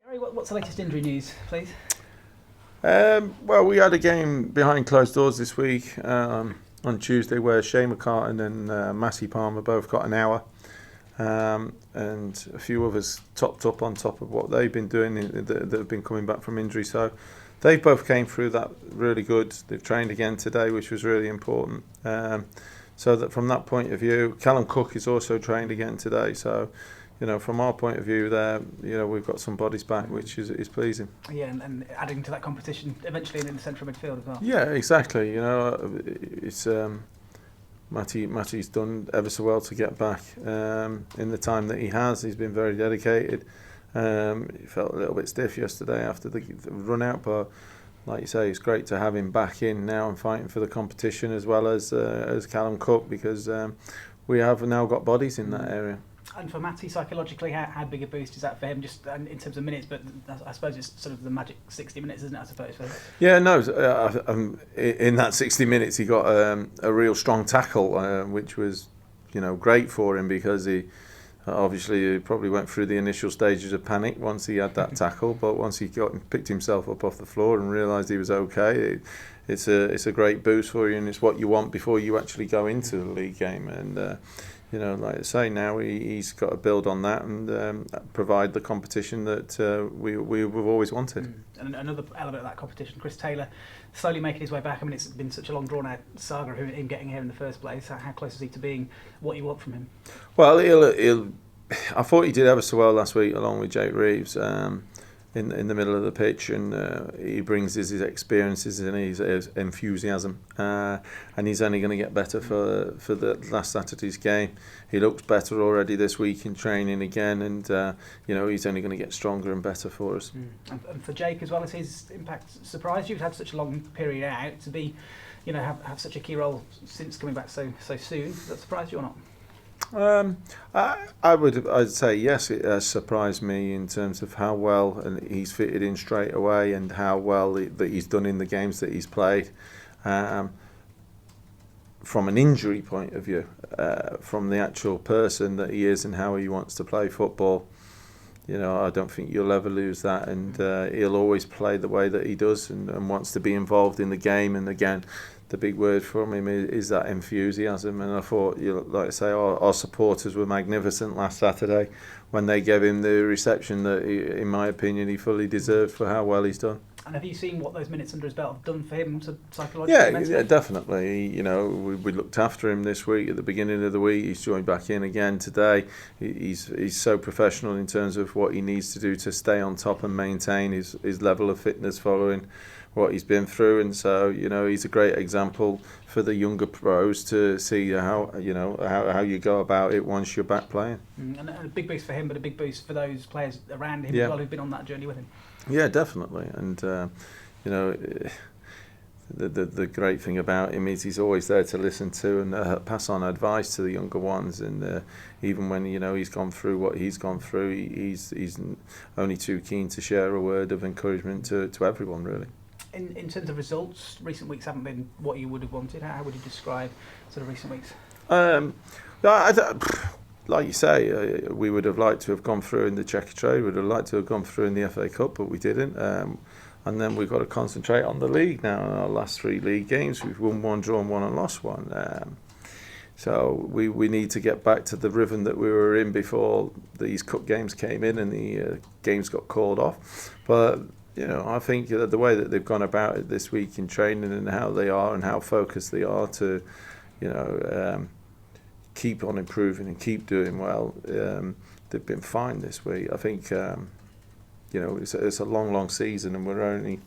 Gary, what's the latest injury news, please? Well, we had a game behind closed doors this week on Tuesday where Shane McCartan and Matty Palmer both got an hour, and a few others topped up on top of what they've been doing that have been coming back from injury. So they both came through that really good. They've trained again today, which was really important. So that from that point of view, Callum Cook is also trained again today. So, from our point of view there, we've got some bodies back, which is pleasing. Yeah, and adding to that competition eventually in the central midfield as well. Yeah, exactly. It's Matty's done ever so well to get back in the time that he has. He's been very dedicated. He felt a little bit stiff yesterday after the run out, but like you say, it's great to have him back in now and fighting for the competition as well as Callum Cook, because we have now got bodies in that area. And for Matty, psychologically, how big a boost is that for him, just in terms of minutes? But I suppose it's sort of the magic 60 minutes, isn't it, I suppose? Yeah, no, in that 60 minutes he got a real strong tackle, which was, great for him, because he probably went through the initial stages of panic once he had that tackle, but once he picked himself up off the floor and realised he was okay, it's a great boost for you, and it's what you want before you actually go into the league game. And like I say, now he's got to build on that and provide the competition that we've always wanted. And another element of that competition, Chris Taylor slowly making his way back. I mean, it's been such a long drawn out saga of him getting here in the first place. How close is he to being what you want from him? Well, I thought he did ever so well last week along with Jake Reeves in the middle of the pitch, and he brings his experiences and his enthusiasm, and he's only going to get better for the last Saturday's game. He looks better already this week in training again, and he's only going to get stronger and better for us. And for Jake as well, has his impact surprised you? You've had such a long period out to be, have such a key role since coming back so soon. Does that surprise you or not? I'd say yes, it has surprised me in terms of how well and he's fitted in straight away, and how well that he's done in the games that he's played. From an injury point of view, from the actual person that he is and how he wants to play football, I don't think you'll ever lose that, and he'll always play the way that he does and wants to be involved in the game. And again, the big word from him is that enthusiasm. And I thought, like I say, our supporters were magnificent last Saturday when they gave him the reception that, in my opinion, he fully deserved for how well he's done. And have you seen what those minutes under his belt have done for him psychologically? Yeah, definitely. We looked after him this week at the beginning of the week. He's joined back in again today. He's so professional in terms of what he needs to do to stay on top and maintain his level of fitness following what he's been through. And so, he's a great example for the younger pros to see how you go about it once you're back playing. And a big boost for him, but a big boost for those players around him as well who've been on that journey with him. Yeah, definitely. And the great thing about him is he's always there to listen to and pass on advice to the younger ones. And even when he's gone through what he's gone through, he's only too keen to share a word of encouragement to everyone, really. In terms of results, recent weeks haven't been what you would have wanted. How would you describe sort of recent weeks? Like you say, we would have liked to have gone through in the Checkatrade. We would have liked to have gone through in the FA Cup, but we didn't. And then we've got to concentrate on the league now. In our last 3 league games, we've won 1, drawn 1 and lost 1. So we need to get back to the rhythm that we were in before these cup games came in and the games got called off. But I think the way that they've gone about it this week in training and how they are and how focused they are to, keep on improving and keep doing well, they've been fine this week. I think, it's a long season, and we're only,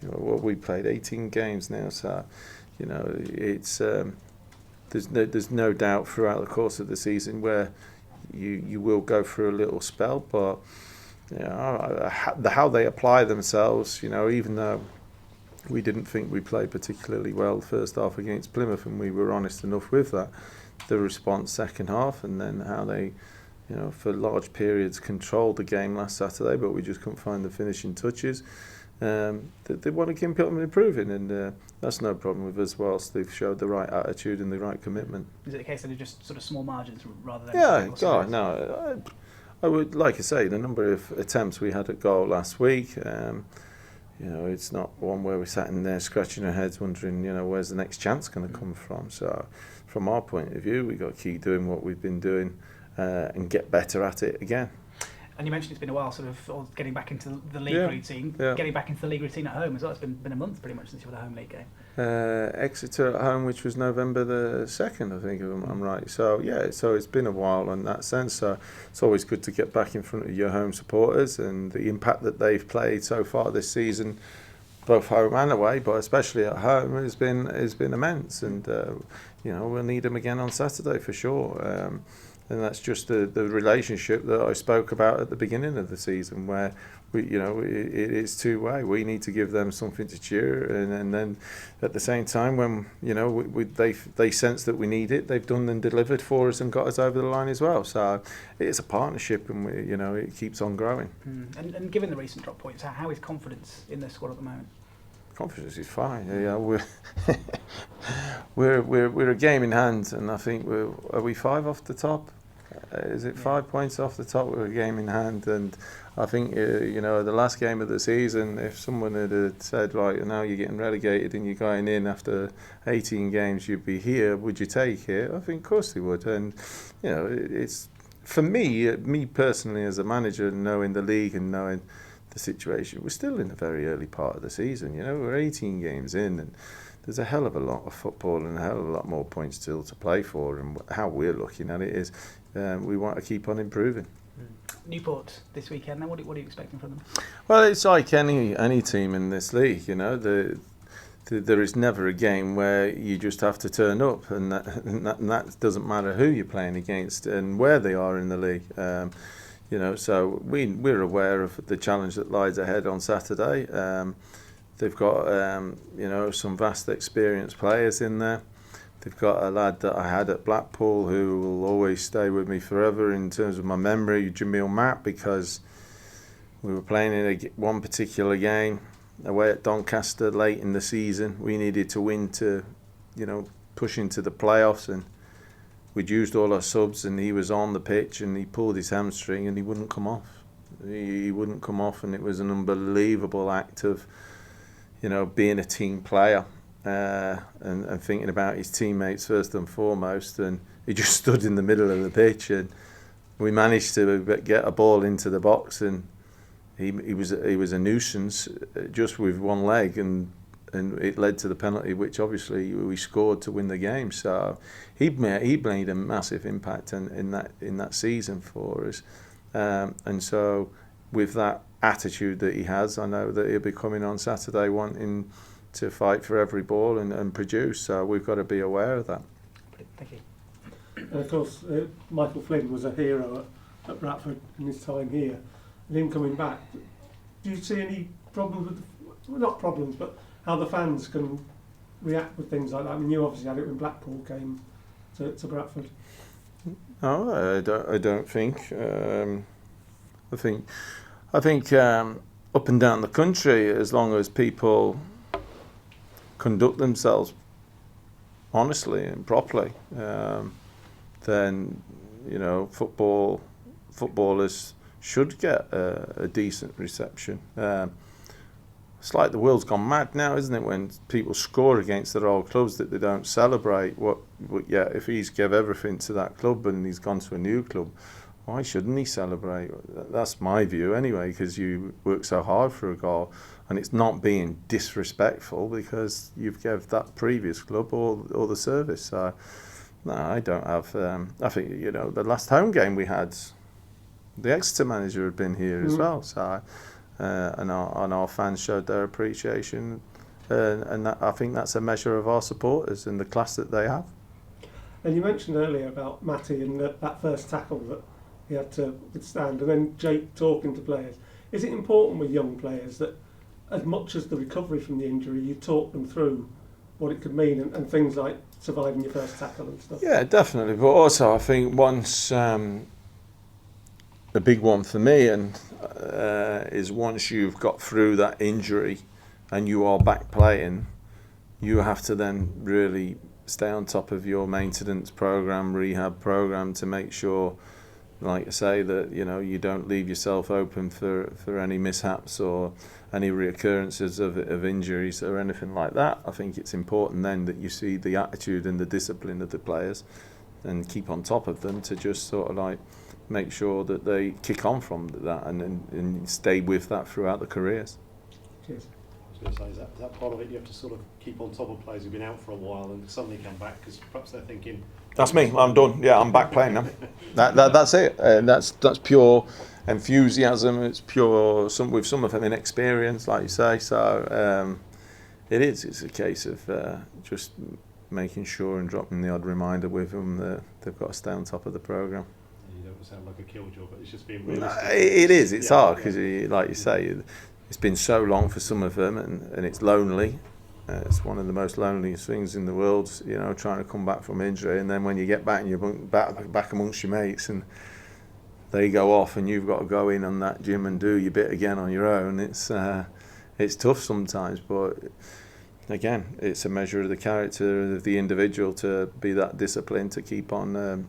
we played 18 games now, so, it's there's no doubt throughout the course of the season where you will go through a little spell, but how they apply themselves, even though we didn't think we played particularly well the first half against Plymouth, and we were honest enough with that, the response second half, and then how they, for large periods controlled the game last Saturday, but we just couldn't find the finishing touches. They want to keep on improving, and that's no problem with us whilst they've showed the right attitude and the right commitment. Is it a case that they're just sort of small margins rather than... Yeah, God, no. I would like to say the number of attempts we had at goal last week. It's not one where we're sat in there scratching our heads wondering, where's the next chance going to come from. So from our point of view, we've got to keep doing what we've been doing and get better at it again. And you mentioned it's been a while, or getting back into the league routine. Yeah. Getting back into the league routine at home as well. It's been a month pretty much since you had a home league game. Exeter at home, which was November the 2nd, I think, if I'm right. So it's been a while in that sense. So it's always good to get back in front of your home supporters, and the impact that they've played so far this season, both home and away, but especially at home, has been immense. And we'll need them again on Saturday for sure. And that's just the relationship that I spoke about at the beginning of the season, where it is two-way. We need to give them something to cheer, and then at the same time, when they sense that we need it, they've done and delivered for us and got us over the line as well. So it's a partnership, and it keeps on growing. And given the recent drop points, how is confidence in the squad at the moment? Confidence is fine. We're a game in hand, and I think are we 5 off the top? Is it 5 points off the top? We're a game in hand, and I think the last game of the season, if someone had said, right, now you're getting relegated and you're going in after 18 games, you'd be here, would you take it? I think of course they would. And it's for me personally as a manager, knowing the league and knowing the situation, we're still in the very early part of the season. We're 18 games in, and there's a hell of a lot of football and a hell of a lot more points still to play for. And how we're looking at it is we want to keep on improving. Newport this weekend, then what are you expecting from them? Well, it's like any team in this league. There is never a game where you just have to turn up, and that doesn't matter who you're playing against and where they are in the league. So we're aware of the challenge that lies ahead on Saturday. They've got some vast experienced players in there. They've got a lad that I had at Blackpool who will always stay with me forever in terms of my memory, Jamil Matt, because we were playing in one particular game away at Doncaster late in the season. We needed to win to, push into the playoffs, and we'd used all our subs, and he was on the pitch and he pulled his hamstring and he wouldn't come off. He wouldn't come off, and it was an unbelievable act of, being a team player. And thinking about his teammates first and foremost, and he just stood in the middle of the pitch, and we managed to get a ball into the box, and he was a nuisance just with one leg, and it led to the penalty, which obviously we scored to win the game. So he made a massive impact in that season for us, and so with that attitude that he has, I know that he'll be coming on Saturday wanting to fight for every ball and produce. So we've got to be aware of that. Thank you. And of course, Michael Flynn was a hero at Bradford in his time here. And him coming back, do you see any problems not problems, but how the fans can react with things like that? I mean, you obviously had it when Blackpool came to Bradford. No, I don't think. I think up and down the country, as long as people conduct themselves honestly and properly, then footballers should get a decent reception. It's like the world's gone mad now, isn't it? When people score against their old clubs, that they don't celebrate. If he's give everything to that club and he's gone to a new club, why shouldn't he celebrate? That's my view anyway, because you work so hard for a goal, and it's not being disrespectful because you've gave that previous club all the service. So no, I don't have. I think the last home game we had, the Exeter manager had been here as well. So and our fans showed their appreciation, and I think that's a measure of our supporters and the class that they have. And you mentioned earlier about Matty and that first tackle that he had to withstand, and then Jake talking to players. Is it important with young players that, as much as the recovery from the injury, you talk them through what it could mean and things like surviving your first tackle and stuff? Yeah, definitely. But also, I think a big one for me is once you've got through that injury and you are back playing, you have to then really stay on top of your maintenance program, rehab program, to make sure like I say, that you don't leave yourself open for any mishaps or any reoccurrences of injuries or anything like that. I think it's important then that you see the attitude and the discipline of the players and keep on top of them to just sort of like make sure that they kick on from that and stay with that throughout their careers. Cheers. I was going to say, is that part of it? You have to sort of keep on top of players who've been out for a while and suddenly come back because perhaps they're thinking, that's me. I'm done. Yeah, I'm back playing now. That's it. That's pure enthusiasm. It's pure with some of them inexperience, like you say. So it is. It's a case of just making sure and dropping the odd reminder with them that they've got to stay on top of the programme. You don't sound like a killjoy, but it's just being realistic. It is. It's hard because, like you say, it's been so long for some of them, and it's lonely. It's one of the most loneliest things in the world, trying to come back from injury, and then when you get back and you're back amongst your mates and they go off and you've got to go in on that gym and do your bit again on your own, it's tough sometimes, but again, it's a measure of the character of the individual to be that disciplined, to keep on,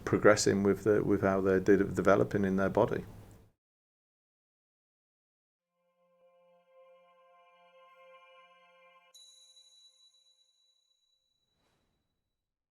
progressing with how they're developing in their body.